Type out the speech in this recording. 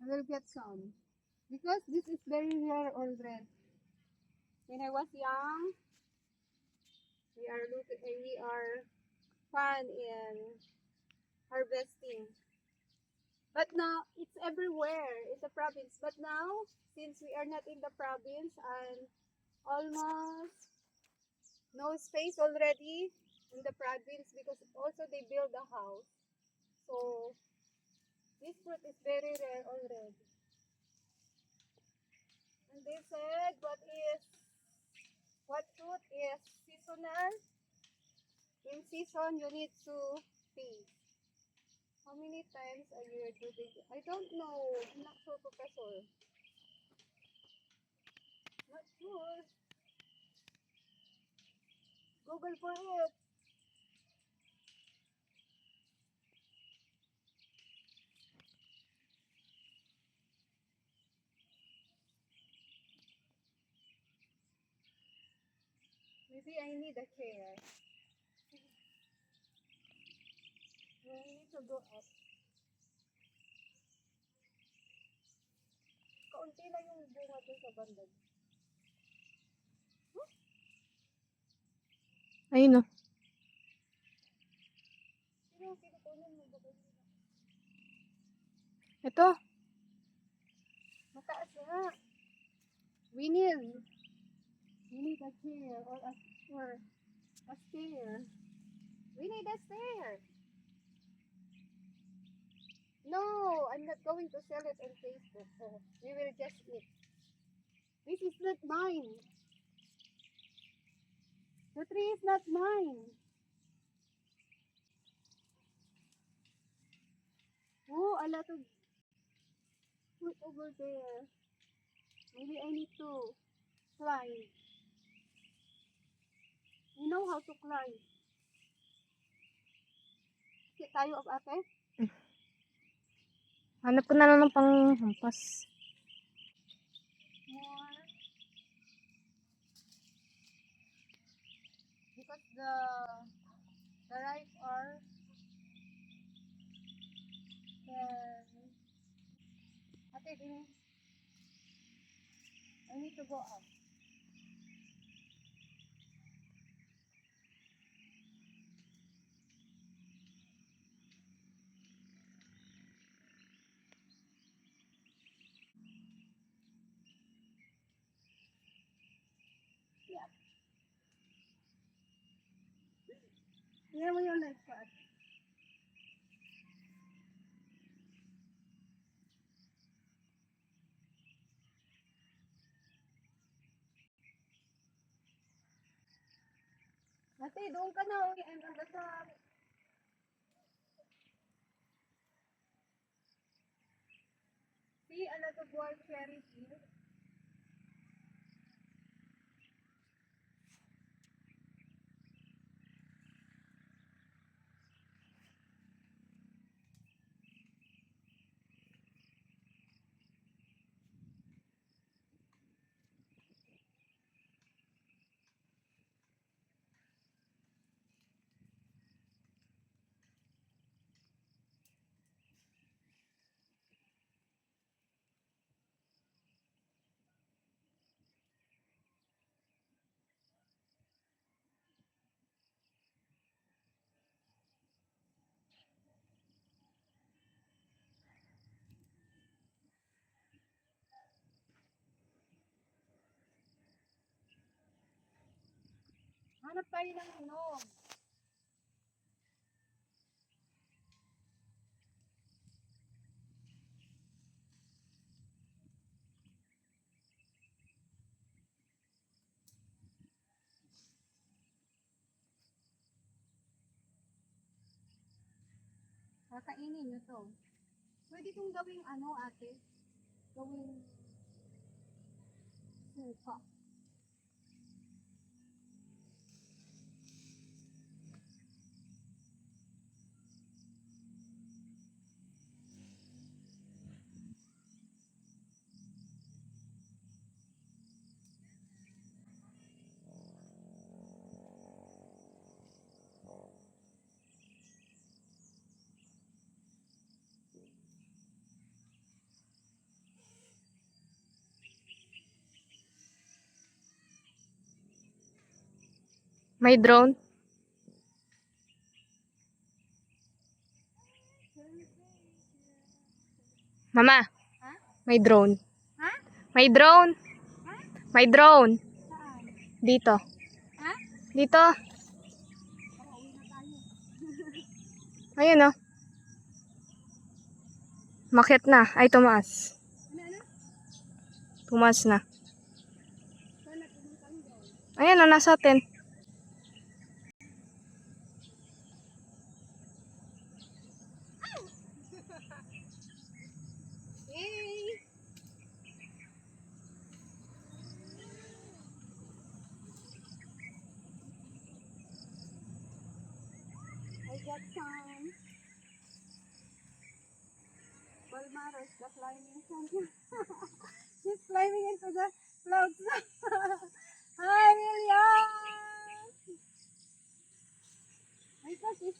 I will get some. Because this is very rare already. When I was young, we are fun in harvesting. But now it's everywhere in the province. But now, since we are not in the province and almost no space already in the province because also they build a house. So this fruit is very rare already. And they said what fruit is seasonal. In season you need to pay. How many times a year do they? I don't know. I'm not sure, Professor. Not sure. Google for it. Maybe I need a chair. I need to go up. Kaunti lang yung bunga dun sa banda. Ayun o. Sino pinukunan mo ba? Ito. Mataas na. We need a chair or a stair. We need a stair. No, I'm not going to sell it on Facebook. Oh, we will just eat. This is not mine. The tree is not mine. Oh, a lot of fruit over there. Maybe I need to climb. You know how to climb. Sit tayo of ate. Hanap ko na lang ng panghampas. More. Because the rice are then ate, I need to go up. Yeah. Here we are like that. Ate, doon ka na. I'm on the top. See a lot of wild cherries here. Hanap tayo ng inom. Kakainin nyo to. Pwede itong gawing ano, ate? Gawing suka. May drone? Mama, Ha? may drone. Ha? May drone. Ha? May drone. Saan? Dito. Ha? Dito. Tara, uwi na tayo. Ayun oh. Makit na. Ay, tumaas. Ano? Tumaas na. Saan natin yung doon? Ayun oh, nasa atin. Yay! I got some Palmaros, the climbing champion. She's climbing into the clouds. Hi, William! My gosh, it's